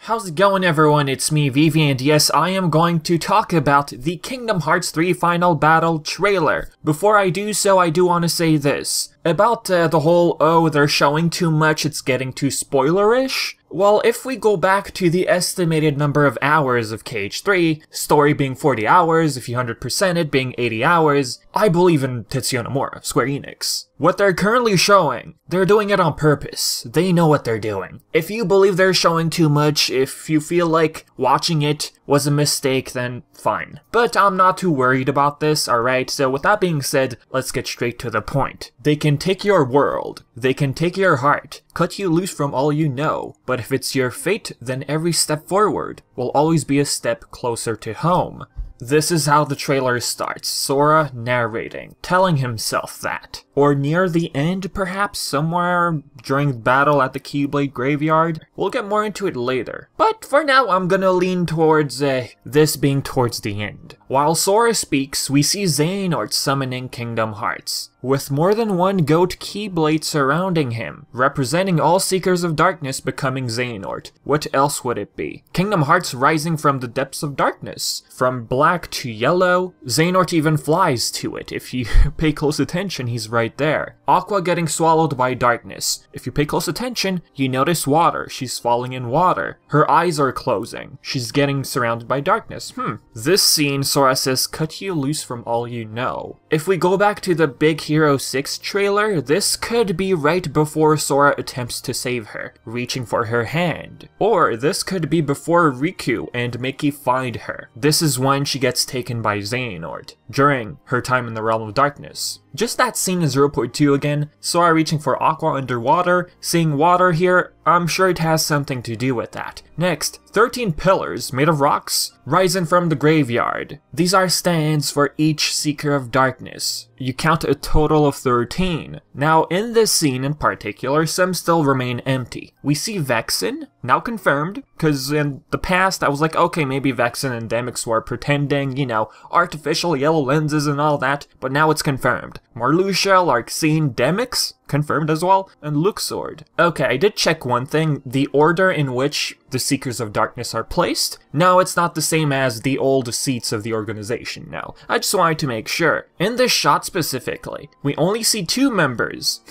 How's it going, everyone? It's me, Vivi, and yes, I am going to talk about the Kingdom Hearts 3 Final Battle trailer. Before I do so, I do want to say this. About the whole, oh, they're showing too much, it's getting too spoilerish. Well, if we go back to the estimated number of hours of KH3, story being 40 hours, if you 100% it being 80 hours, I believe in Tetsuya Nomura, Square Enix. What they're currently showing, they're doing it on purpose. They know what they're doing. If you believe they're showing too much, if you feel like watching it was a mistake, then fine. But I'm not too worried about this, alright? So with that being said, let's get straight to the point. They can take your world, they can take your heart, cut you loose from all you know, but if it's your fate, then every step forward will always be a step closer to home. This is how the trailer starts, Sora narrating, telling himself that. Or near the end, perhaps, somewhere during battle at the Keyblade graveyard. We'll get more into it later. But for now, I'm gonna lean towards this being towards the end. While Sora speaks, we see Xehanort summoning Kingdom Hearts, with more than one goat Keyblade surrounding him, representing all Seekers of Darkness becoming Xehanort. What else would it be? Kingdom Hearts rising from the depths of darkness. From black to yellow, Xehanort even flies to it. If you pay close attention, he's right there. Aqua getting swallowed by darkness. If you pay close attention, you notice water. She's falling in water. Her eyes are closing. She's getting surrounded by darkness. This scene, Sora says, cut you loose from all you know. If we go back to the Big Hero 6 trailer, this could be right before Sora attempts to save her, reaching for her hand. Or this could be before Riku and Mickey find her. This is when she gets taken by Xehanort, during her time in the Realm of Darkness. Just that scene in 0.2 again, Sora reaching for Aqua underwater, seeing water here, I'm sure it has something to do with that. Next, 13 pillars made of rocks, rising from the graveyard. These are stands for each Seeker of Darkness. You count a total of 13. Now, in this scene in particular, some still remain empty. We see Vexen, now confirmed, because in the past I was like, okay, maybe Vexen and Demyx were pretending, you know, artificial yellow lenses and all that, but now it's confirmed. Marluxia, Larxene, Demyx, confirmed as well, and Luxord. Okay, I did check one thing, the order in which the Seekers of Darkness are placed. No, it's not the same as the old seats of the organization, no. I just wanted to make sure. In this shot specifically, we only see 2 members.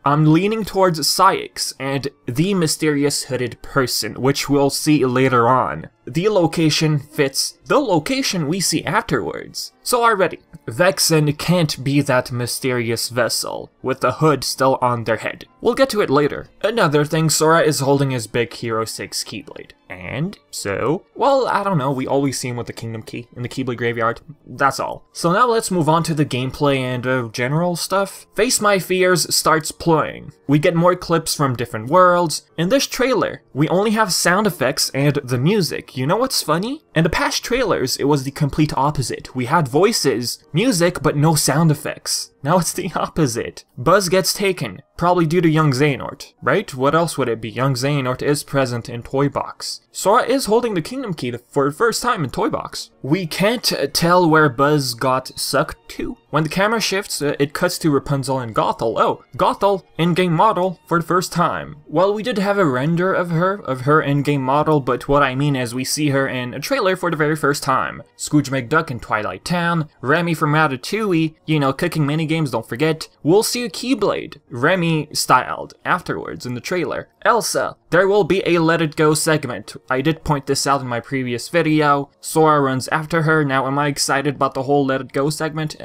I'm leaning towards Cyax and the mysterious hooded person, which we'll see later on. The location fits the location we see afterwards. So already, Vexen can't be that mysterious vessel, with the hood still on their head. We'll get to it later. Another thing, Sora is holding his Big Hero 6 Keyblade. And so, well, I don't know, we always see him with the Kingdom Key in the Keyblade graveyard. That's all. So now let's move on to the gameplay and general stuff. Face My Fears starts playing. We get more clips from different worlds. In this trailer, we only have sound effects and the music. You know what's funny? In the past trailers, it was the complete opposite. We had voices, music, but no sound effects. Now it's the opposite. Buzz gets taken, probably due to young Xehanort, right? What else would it be? Young Xehanort is present in Toy Box. Sora is holding the Kingdom Key for the first time in Toy Box. We can't tell where Buzz got sucked to. When the camera shifts, it cuts to Rapunzel and Gothel. Oh, Gothel, in-game model for the first time. Well, we did have a render of her in-game model, but what I mean is we see her in a trailer for the very first time. Scrooge McDuck in Twilight Town, Remy from Ratatouille, you know, cooking minigames, don't forget. We'll see a Keyblade, Remy styled, afterwards in the trailer. Elsa, there will be a Let It Go segment. I did point this out in my previous video. Sora runs after her. Now, am I excited about the whole Let It Go segment?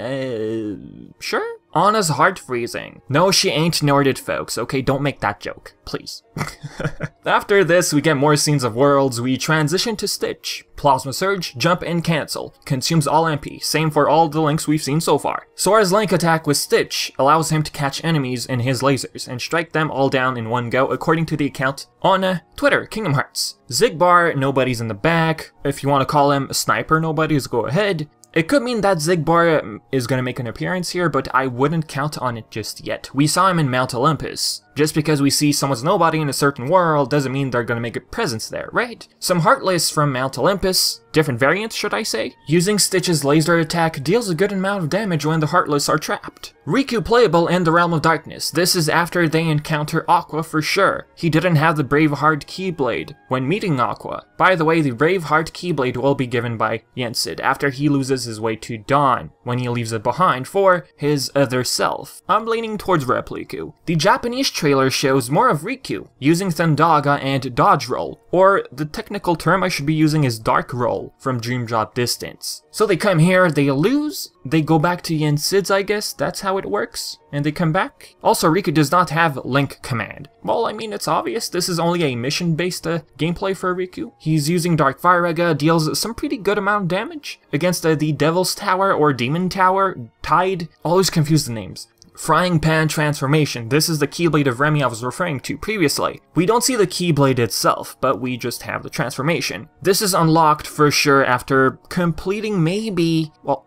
Sure? Anna's heart freezing. No, she ain't, nor did folks. Okay, don't make that joke, please. After this, we get more scenes of worlds. We transition to Stitch. Plasma Surge, jump and cancel. Consumes all MP. Same for all the links we've seen so far. Sora's link attack with Stitch allows him to catch enemies in his lasers and strike them all down in one go, according to the account on Twitter, Kingdom Hearts. Xigbar, nobody's in the back. If you want to call him Sniper Nobody's, go ahead. It could mean that Xigbar is going to make an appearance here, but I wouldn't count on it just yet. We saw him in Mount Olympus. Just because we see someone's nobody in a certain world doesn't mean they're going to make a presence there, right? Some Heartless from Mount Olympus, different variants, should I say. Using Stitch's laser attack deals a good amount of damage when the Heartless are trapped. Riku playable in the Realm of Darkness. This is after they encounter Aqua for sure. He didn't have the Braveheart Keyblade when meeting Aqua. By the way, the Braveheart Keyblade will be given by Yensid after he loses his way to Dawn, when he leaves it behind for his other self. I'm leaning towards Repliku. The Japanese trailer shows more of Riku, using Thundaga and Dodge Roll, or the technical term I should be using is Dark Roll from Dream Drop Distance. So they come here, they lose, they go back to Yensid's, I guess, that's how it works, and they come back. Also, Riku does not have Link Command. Well, I mean, it's obvious, this is only a mission-based gameplay for Riku. He's using Dark Firega, deals some pretty good amount of damage against the Devil's Tower or Demon Tower, Tide, always confuse the names. Frying Pan Transformation. This is the Keyblade of Remy I was referring to previously. We don't see the Keyblade itself, but we just have the transformation. This is unlocked for sure after completing maybe, well,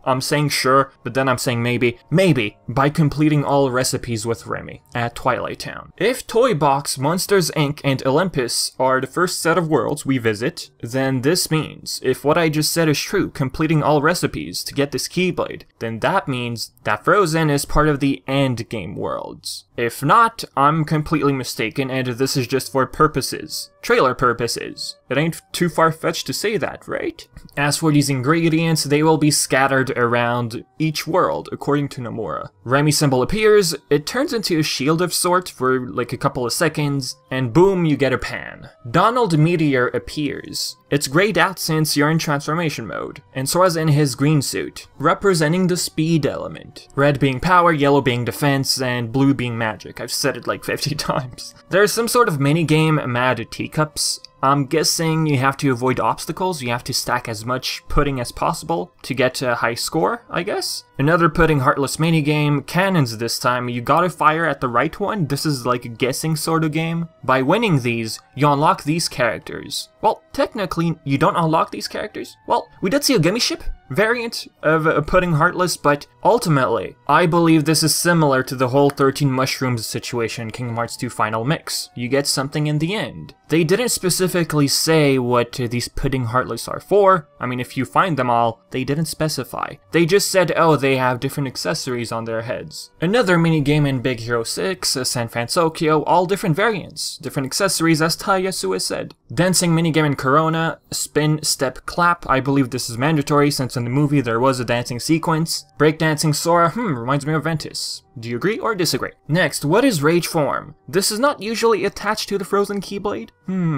I'm saying sure, but then I'm saying maybe by completing all recipes with Remy at Twilight Town. If Toy Box, Monsters Inc., and Olympus are the first set of worlds we visit, then this means, if what I just said is true, completing all recipes to get this Keyblade, then that means that Frozen is part of the endgame worlds. If not, I'm completely mistaken and this is just for purposes. Trailer purposes. It ain't too far-fetched to say that, right? As for these ingredients, they will be scattered around each world, according to Nomura. Remy symbol appears, it turns into a shield of sort for like a couple of seconds, and boom, you get a pan. Donald Meteor appears. It's grayed out since you're in transformation mode, and Sora's in his green suit, representing the speed element. Red being power, yellow being defense, and blue being magic. I've said it like 50 times. There's some sort of minigame, Mad Teacups. I'm guessing you have to avoid obstacles, you have to stack as much pudding as possible to get a high score, I guess. Another pudding heartless minigame, cannons this time, you gotta fire at the right one, this is like a guessing sort of game. By winning these, you unlock these characters. Well, technically, you don't unlock these characters. Well, we did see a Gimme Ship variant of a pudding heartless, but ultimately, I believe this is similar to the whole 13 mushrooms situation in Kingdom Hearts 2 Final Mix. You get something in the end. They didn't specifically say what these pudding heartless are for. I mean, if you find them all, they didn't specify. They just said, oh, they have different accessories on their heads. Another minigame in Big Hero 6, San Fransokyo, all different variants, different accessories as Tayasue said. Dancing minigame in Corona, spin, step, clap, I believe this is mandatory since in the movie there was a dancing sequence. Breakdancing Sora, reminds me of Ventus. Do you agree or disagree? Next, what is Rage Form? This is not usually attached to the Frozen Keyblade?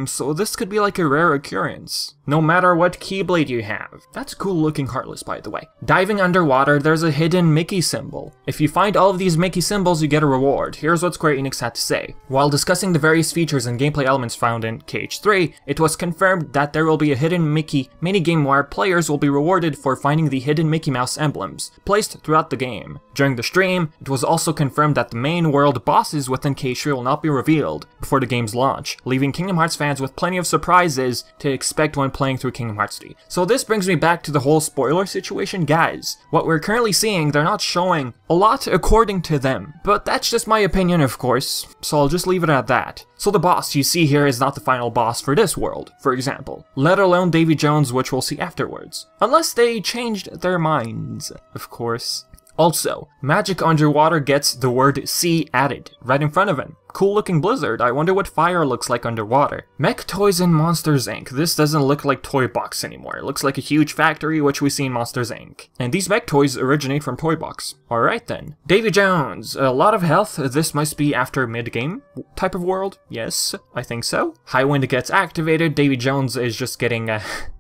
So this could be like a rare occurrence. No matter what Keyblade you have. That's cool looking heartless, by the way. Diving underwater, there's a hidden Mickey symbol. If you find all of these Mickey symbols, you get a reward. Here's what Square Enix had to say. While discussing the various features and gameplay elements found in KH3, it was confirmed that there will be a hidden Mickey minigame where players will be rewarded for finding the hidden Mickey Mouse emblems placed throughout the game. During the stream, it was also confirmed that the main world bosses within KH3 will not be revealed before the game's launch, leaving Kingdom Hearts fans with plenty of surprises to expect when playing through Kingdom Hearts 3. So this brings me back to the whole spoiler situation, guys. What we're currently seeing, they're not showing a lot according to them, but that's just my opinion, of course, so I'll just leave it at that. So the boss you see here is not the final boss for this world, for example, let alone Davy Jones, which we'll see afterwards. Unless they changed their minds, of course. Also, Magic Underwater gets the word sea added, right in front of him. Cool looking blizzard, I wonder what fire looks like underwater. Mech Toys in Monsters Inc. This doesn't look like Toy Box anymore, it looks like a huge factory which we see in Monsters Inc. And these mech toys originate from Toy Box. Alright then. Davy Jones, a lot of health, this must be after mid-game type of world? Yes, I think so. High Wind gets activated, Davy Jones is just getting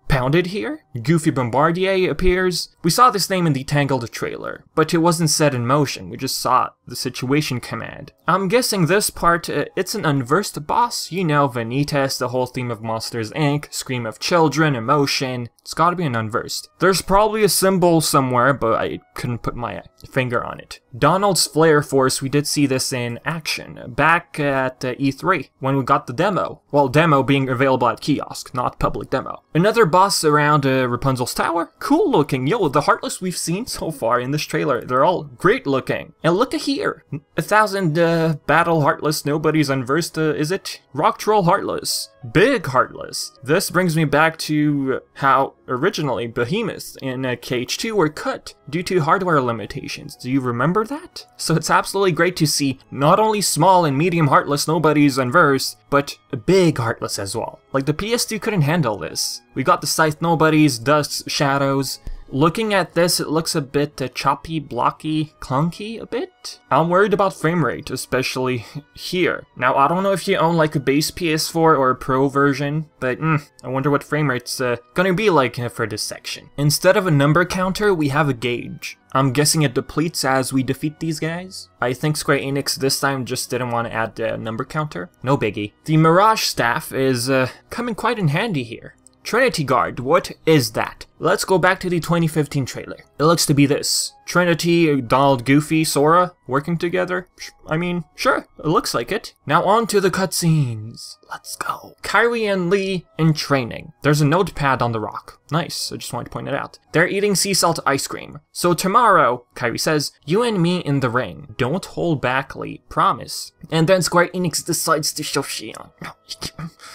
pounded here. Goofy Bombardier appears. We saw this name in the Tangled trailer, but it wasn't set in motion, we just saw the situation command. I'm guessing this part, it's an unversed boss, you know, Vanitas, the whole theme of Monsters Inc., Scream of Children, Emotion, it's gotta be an unversed. There's probably a symbol somewhere, but I couldn't put my finger on it. Donald's Flare Force, we did see this in action, back at E3, when we got the demo. Well, demo being available at kiosk, not public demo. Another boss boss around Rapunzel's tower. Cool looking. Yo, the Heartless we've seen so far in this trailer, they're all great looking. And look at here. 1,000 battle Heartless, nobody's unversed, is it? Rock Troll Heartless. Big Heartless. This brings me back to how originally Behemoth in KH2 were cut due to hardware limitations. Do you remember that? So it's absolutely great to see not only small and medium Heartless nobody's unversed, but big Heartless as well. Like the PS2 couldn't handle this. We got the Scythe nobodies, Dusts, Shadows. Looking at this, it looks a bit choppy, blocky, clunky a bit. I'm worried about frame rate, especially here. Now, I don't know if you own like a base PS4 or a Pro version, but I wonder what frame rate's gonna be like for this section. Instead of a number counter, we have a gauge. I'm guessing it depletes as we defeat these guys. I think Square Enix this time just didn't want to add a number counter. No biggie. The Mirage Staff is coming quite in handy here. Trinity Guard, what is that? Let's go back to the 2015 trailer. It looks to be this. Trinity, Donald, Goofy, Sora working together? I mean, sure, it looks like it. Now on to the cutscenes. Let's go. Kairi and Lee in training. There's a notepad on the rock. Nice, I just wanted to point it out. They're eating sea salt ice cream. So tomorrow, Kairi says, you and me in the ring. Don't hold back, Lee. Promise. And then Square Enix decides to show Xion.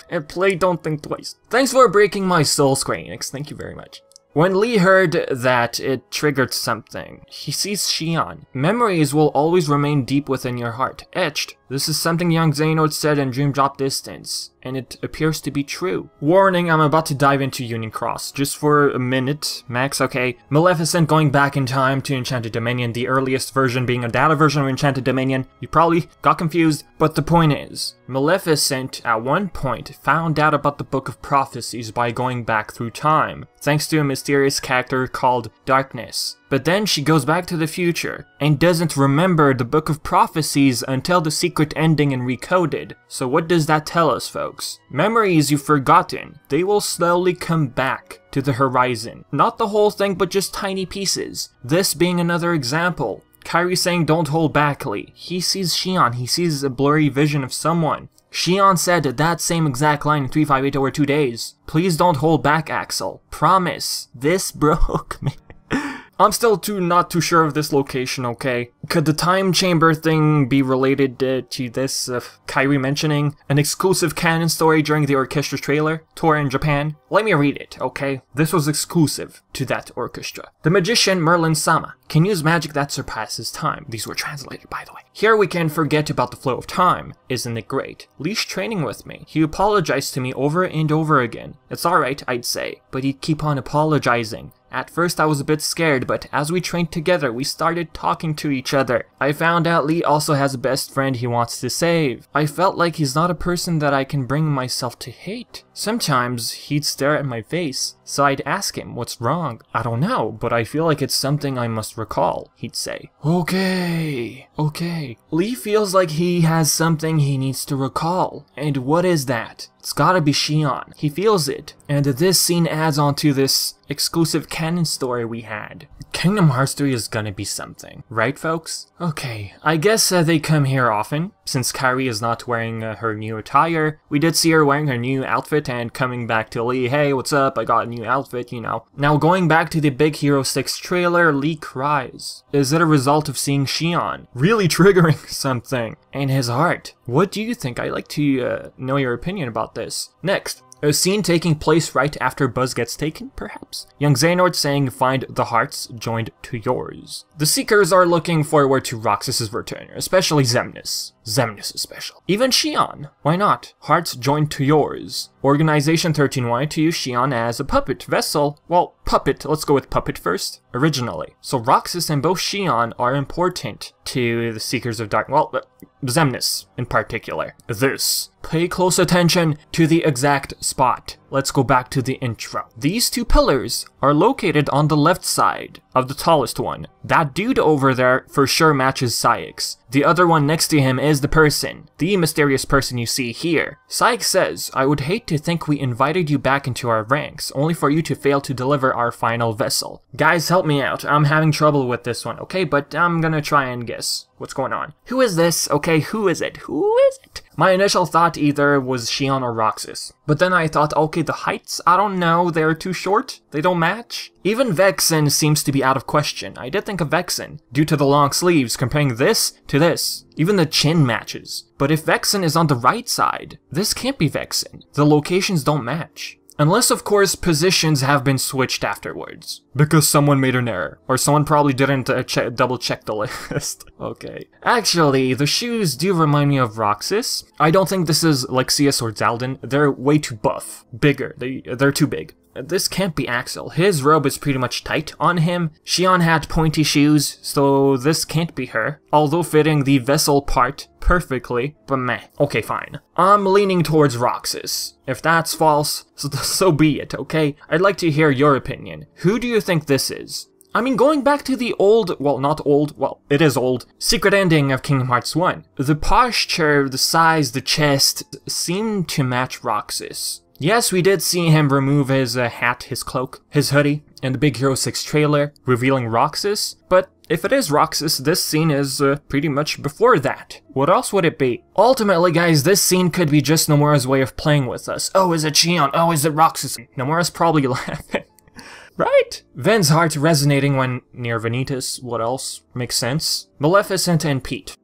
And play Don't Think Twice. Thanks for breaking my soul, Square Enix. Thank you very much. When Lee heard that, it triggered something. He sees Xion. Memories will always remain deep within your heart, etched. This is something young Xehanort said in Dream Drop Distance, and it appears to be true. Warning, I'm about to dive into Union Cross, just for a minute, max, okay. Maleficent going back in time to Enchanted Dominion, the earliest version being a data version of Enchanted Dominion. You probably got confused, but the point is, Maleficent at one point found out about the Book of Prophecies by going back through time, thanks to a mysterious character called Darkness. But then she goes back to the future, and doesn't remember the Book of Prophecies until the secret ending and recoded. So what does that tell us, folks? Memories you've forgotten, they will slowly come back to the horizon. Not the whole thing, but just tiny pieces. This being another example. Kairi saying don't hold back, Lee. He sees Xion, he sees a blurry vision of someone. Xion said that same exact line in 358 over 2 days. Please don't hold back, Axel. Promise. This broke me. I'm still not too sure of this location, okay? Could the time chamber thing be related to this Kairi mentioning an exclusive canon story during the orchestra trailer tour in Japan? Let me read it, okay? This was exclusive to that orchestra. The magician Merlin-sama can use magic that surpasses time. These were translated, by the way. Here we can forget about the flow of time. Isn't it great? Lee's training with me. He apologized to me over and over again. It's alright, I'd say, but he'd keep on apologizing. At first I was a bit scared, but as we trained together, we started talking to each other. I found out Lee also has a best friend he wants to save. I felt like he's not a person that I can bring myself to hate. Sometimes he'd stare at my face, so I'd ask him, what's wrong? I don't know, but I feel like it's something I must recall, he'd say. Okay. Lee feels like he has something he needs to recall. And what is that? It's gotta be Xion. He feels it. And this scene adds on to this exclusive canon story we had. Kingdom Hearts 3 is gonna be something, right folks? Okay, I guess they come here often. Since Kairi is not wearing her new attire, we did see her wearing her new outfit and coming back to Lee, hey, what's up, I got a new outfit, you know. Now going back to the Big Hero 6 trailer, Lee cries. Is it a result of seeing Xion really triggering something in his heart? What do you think? I'd like to know your opinion about this. Next. A scene taking place right after Buzz gets taken, perhaps? Young Xehanort saying, find the hearts joined to yours. The Seekers are looking forward to Roxas's return, especially Xemnas. Xemnas is special. Even Xion. Why not? Hearts joined to yours. Organization 13 wanted to use Xion as a puppet vessel. Well, puppet, let's go with puppet first. Originally. So Roxas and both Xion are important to the Seekers of Dark. Well, Xemnas in particular. This. Pay close attention to the exact spot. Let's go back to the intro. These two pillars are located on the left side of the tallest one. That dude over there for sure matches Sykes. The other one next to him is the person, the mysterious person you see here. Sykes says, I would hate to think we invited you back into our ranks, only for you to fail to deliver our final vessel. Guys, help me out. I'm having trouble with this one, okay? But I'm gonna try and guess what's going on. Who is this? Okay, who is it? Who is it? My initial thought either was Xion or Roxas. But then I thought, okay, the heights, I don't know, they're too short, they don't match. Even Vexen seems to be out of question. I did think of Vexen, due to the long sleeves, comparing this to this. Even the chin matches. But if Vexen is on the right side, this can't be Vexen. The locations don't match. Unless, of course, positions have been switched afterwards. Because someone made an error. Or someone probably didn't double check the list. Okay. Actually, the shoes do remind me of Roxas. I don't think this is Lexius or Zaldin. They're way too buff. Bigger. They're too big. This can't be Axel. His robe is pretty much tight on him. Xion had pointy shoes, so this can't be her. Although fitting the vessel part perfectly, but meh. Okay, fine. I'm leaning towards Roxas. If that's false, so be it, okay? I'd like to hear your opinion. Who do you think this is? I mean, going back to the old, well, not old, well, it is old, secret ending of Kingdom Hearts 1. The posture, the size, the chest seem to match Roxas. Yes, we did see him remove his hat, his cloak, his hoodie in the Big Hero 6 trailer, revealing Roxas, but if it is Roxas, this scene is pretty much before that. What else would it be? Ultimately, guys, this scene could be just Nomura's way of playing with us. Oh, is it Xion? Oh, is it Roxas? Nomura's probably laughing. Right? Ven's heart resonating when near Vanitas. What else? Makes sense. Maleficent and Pete.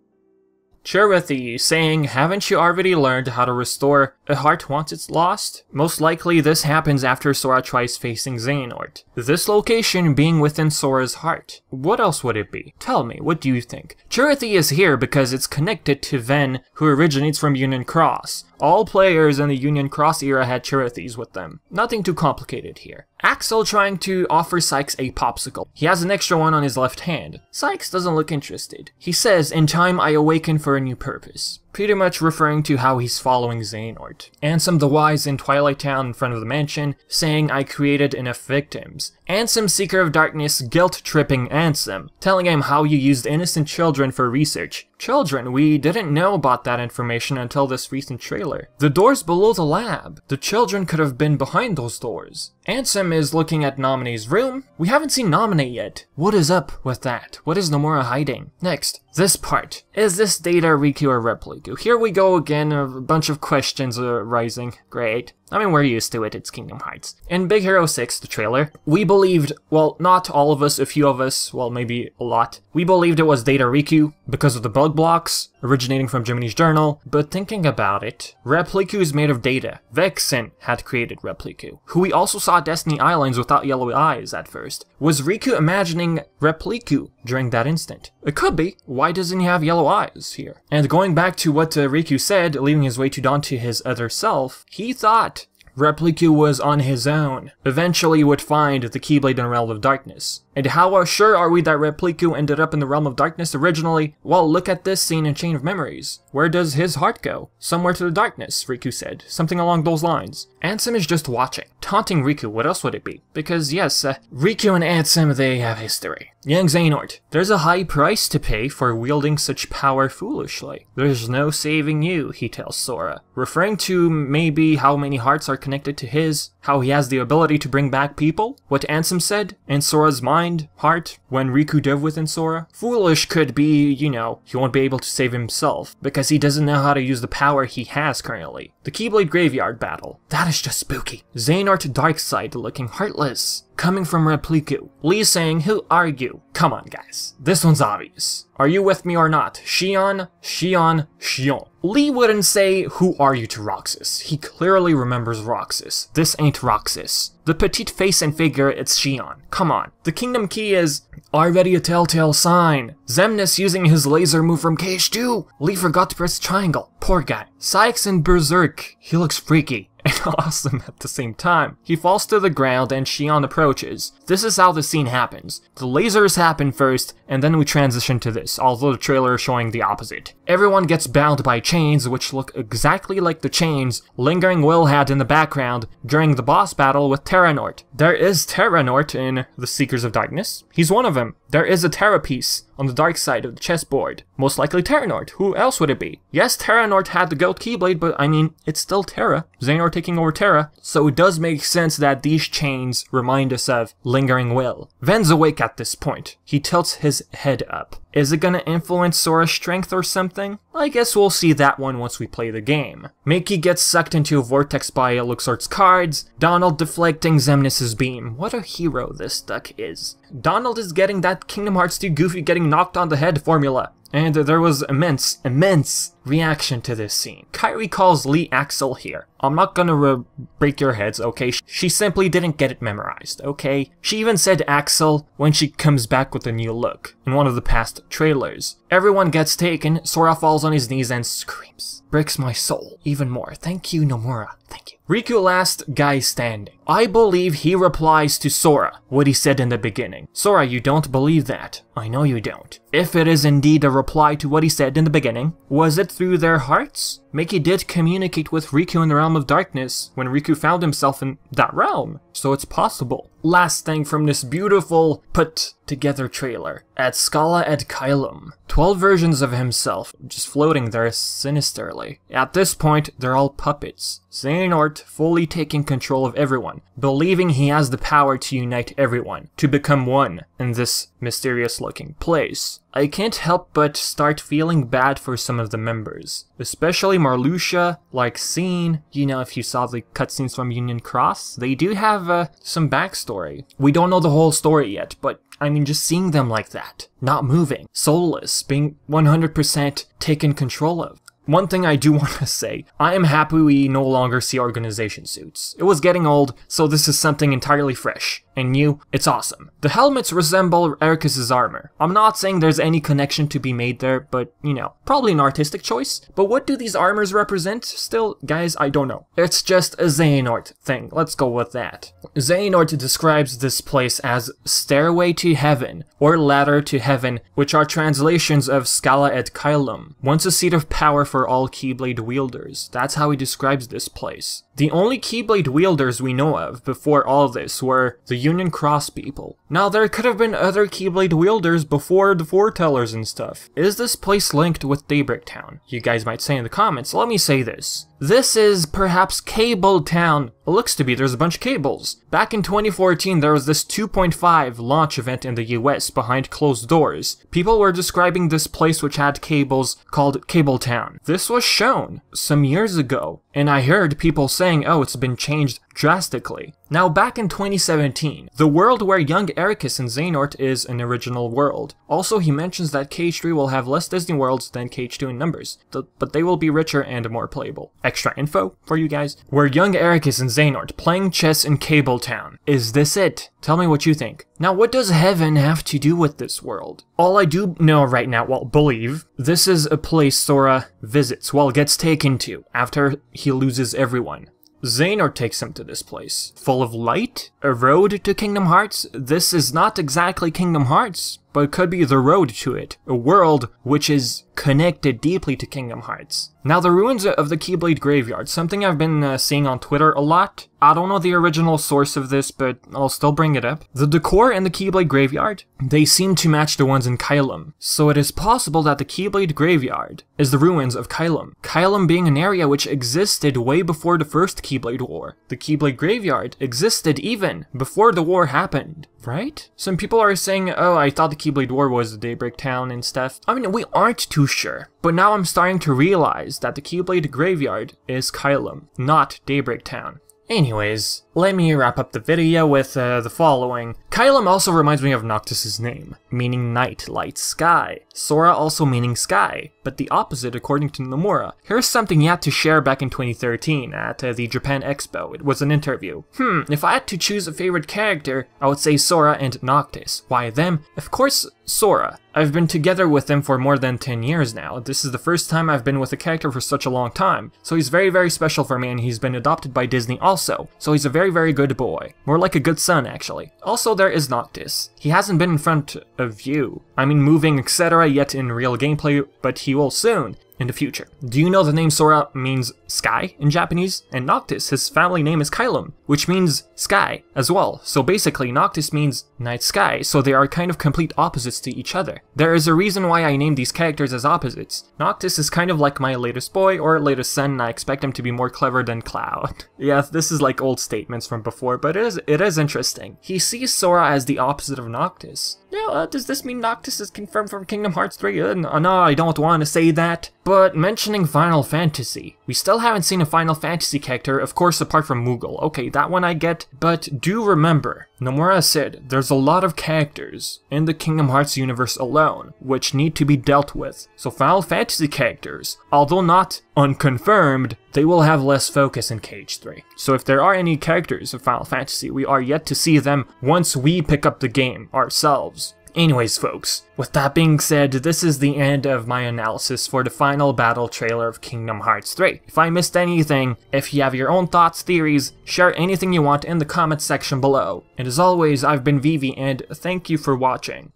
Chirithy saying, haven't you already learned how to restore a heart once it's lost? Most likely this happens after Sora tries facing Xehanort. This location being within Sora's heart. What else would it be? Tell me, what do you think? Chirithy is here because it's connected to Ven, who originates from Union Cross. All players in the Union Cross era had Chirithys with them. Nothing too complicated here. Axel trying to offer Sykes a popsicle. He has an extra one on his left hand. Sykes doesn't look interested. He says, in time I awaken for a new purpose. Pretty much referring to how he's following Xehanort. Ansem the Wise in Twilight Town in front of the mansion, saying I created enough victims. Ansem Seeker of Darkness guilt-tripping Ansem, telling him how you used innocent children for research. Children, we didn't know about that information until this recent trailer. The doors below the lab. The children could have been behind those doors. Ansem is looking at Nomine's room. We haven't seen Nomine yet. What is up with that? What is Nomura hiding? Next, this part. Is this Data, Riku, or Repliku? Here we go again, a bunch of questions rising. Great. I mean, we're used to it, it's Kingdom Hearts. In Big Hero 6, the trailer, we believed, well, not all of us, a few of us, well, maybe a lot, we believed it was Data Riku because of the bug blocks originating from Jiminy's journal, but thinking about it, Repliku is made of data. Vexen had created Repliku, who we also saw Destiny Islands without yellow eyes at first. Was Riku imagining Repliku during that instant? It could be. Why doesn't he have yellow eyes here? And going back to what Riku said, leaving his way to Dawn to his other self, he thought Repliku was on his own, eventually would find the Keyblade in the Realm of Darkness. And how sure are we that Repliku ended up in the Realm of Darkness originally? Well, look at this scene in Chain of Memories. Where does his heart go? Somewhere to the darkness, Riku said. Something along those lines. Ansem is just watching. Taunting Riku, what else would it be? Because yes, Riku and Ansem, they have history. Young Xehanort, there's a high price to pay for wielding such power foolishly. There's no saving you, he tells Sora. Referring to maybe how many hearts are connected to his, how he has the ability to bring back people, what Ansem said, in Sora's mind, heart, when Riku dove within Sora. Foolish could be, you know, he won't be able to save himself, because he doesn't know how to use the power he has currently. The Keyblade Graveyard battle. That is just spooky. Xehanort Darkside looking heartless. Coming from Repliku. Lee saying, who are you? Come on, guys. This one's obvious. Are you with me or not? Xion, Xion, Xion. Lee wouldn't say, who are you to Roxas. He clearly remembers Roxas. This ain't Roxas. The petite face and figure, it's Xion. Come on. The Kingdom Key is already a telltale sign. Xemnas using his laser move from KH2. Lee forgot to press triangle. Poor guy. Sykes and Berserk. He looks freaky and awesome at the same time. He falls to the ground and Xion approaches. This is how the scene happens. The lasers happen first, and then we transition to this, although the trailer is showing the opposite. Everyone gets bound by chains, which look exactly like the chains Lingering Will had in the background during the boss battle with Terranort. There is Terranort in the Seekers of Darkness. He's one of them. There is a Terra piece on the dark side of the chessboard. Most likely Terranort. Who else would it be? Yes, Terranort had the Goat Keyblade, but I mean, it's still Terra. Xehanort taking over Terra, so it does make sense that these chains remind us of Lingering Will. Ven's awake at this point. He tilts his head up. Is it gonna influence Sora's strength or something? I guess we'll see that one once we play the game. Mickey gets sucked into a vortex by Luxort's cards, Donald deflecting Xemnas' beam. What a hero this duck is. Donald is getting that Kingdom Hearts 2 Goofy getting knocked on the head formula. And there was immense reaction to this scene. Kairi calls Lee Axel here. I'm not gonna break your heads, okay? She simply didn't get it memorized, okay? She even said Axel when she comes back with a new look in one of the past trailers. Everyone gets taken, Sora falls on his knees and screams. Breaks my soul even more. Thank you, Nomura. Thank you. Riku last guy standing. I believe he replies to Sora what he said in the beginning. Sora, you don't believe that. I know you don't. If it is indeed a reply to what he said in the beginning, was it through their hearts? Mickey did communicate with Riku in the Realm of Darkness when Riku found himself in that realm, so it's possible. Last thing from this beautiful put-together trailer. At Scala Ad Caelum, 12 versions of himself just floating there sinisterly. At this point, they're all puppets. Xehanort fully taking control of everyone, believing he has the power to unite everyone, to become one in this mysterious-looking place. I can't help but start feeling bad for some of the members, especially Marluxia, like Xion. You know, if you saw the cutscenes from Union Cross, they do have some backstory. We don't know the whole story yet, but I mean, just seeing them like that, not moving, soulless, being 100% taken control of. One thing I do want to say, I am happy we no longer see organization suits. It was getting old, so this is something entirely fresh and new. It's awesome. The helmets resemble Ericus's armor. I'm not saying there's any connection to be made there, but, you know, probably an artistic choice. But what do these armors represent? Still, guys, I don't know. It's just a Xehanort thing. Let's go with that. Xehanort describes this place as Stairway to Heaven, or Ladder to Heaven, which are translations of Scala Ad Caelum. Once a seat of power for all Keyblade wielders. That's how he describes this place. The only Keyblade wielders we know of before all this were the Union Cross people. Now, there could have been other Keyblade wielders before the foretellers and stuff. Is this place linked with Daybreak Town? You guys might say in the comments. Let me say this. This is perhaps Cable Town. It looks to be. There's a bunch of cables. Back in 2014, there was this 2.5 launch event in the US behind closed doors. People were describing this place which had cables called Cable Town. This was shown some years ago, and I heard people saying, oh, it's been changed drastically. Now, back in 2017, the world where young Ericus and Xehanort is an original world. Also, he mentions that KH3 will have less Disney worlds than KH2 in numbers, but they will be richer and more playable. Extra info for you guys. Where young Ericus and Xehanort playing chess in Cable Town. Is this it? Tell me what you think. Now, what does heaven have to do with this world? All I do know right now, well, believe, this is a place Sora visits, well, gets taken to, after he loses everyone. Xehanort takes him to this place. Full of light? A road to Kingdom Hearts? This is not exactly Kingdom Hearts, but it could be the road to it. A world which is connected deeply to Kingdom Hearts. Now, the ruins of the Keyblade Graveyard, something I've been seeing on Twitter a lot. I don't know the original source of this, but I'll still bring it up. The decor in the Keyblade Graveyard, they seem to match the ones in Caelum. So it is possible that the Keyblade Graveyard is the ruins of Caelum. Caelum being an area which existed way before the first Keyblade War. The Keyblade Graveyard existed even before the war happened. Right? Some people are saying, oh, I thought the Keyblade War was the Daybreak Town and stuff. I mean, we aren't too sure. But now I'm starting to realize that the Keyblade Graveyard is Caelum, not Daybreak Town. Anyways, let me wrap up the video with the following. Caelum also reminds me of Noctis's name, meaning night, light, sky. Sora also meaning sky, but the opposite according to Nomura. Here's something he had to share back in 2013 at the Japan Expo. It was an interview. If I had to choose a favorite character, I would say Sora and Noctis. Why them? Of course, Sora. I've been together with him for more than 10 years now. This is the first time I've been with a character for such a long time. So he's very, very special for me, and he's been adopted by Disney also. So he's a very, very good boy. More like a good son, actually. Also, there is Noctis. He hasn't been in front of you. I mean, moving, etc. yet in real gameplay, but he will soon. in the future. Do you know the name Sora means sky in Japanese? And Noctis, his family name is Caelum, which means sky as well. So basically Noctis means night sky, so they are kind of complete opposites to each other. There is a reason why I named these characters as opposites. Noctis is kind of like my latest boy or latest son, and I expect him to be more clever than Cloud. Yeah, this is like old statements from before, but it is interesting. He sees Sora as the opposite of Noctis. Now, does this mean Noctis is confirmed from Kingdom Hearts 3? No, I don't want to say that. But mentioning Final Fantasy, we still haven't seen a Final Fantasy character, of course, apart from Moogle. Okay, that one I get, but do remember, Nomura said there's a lot of characters in the Kingdom Hearts universe alone, which need to be dealt with. So Final Fantasy characters, although not unconfirmed, they will have less focus in KH3. So if there are any characters of Final Fantasy, we are yet to see them once we pick up the game ourselves. Anyways, folks, with that being said, this is the end of my analysis for the final battle trailer of Kingdom Hearts 3. If I missed anything, if you have your own thoughts, theories, share anything you want in the comments section below. And as always, I've been Vivi, and thank you for watching.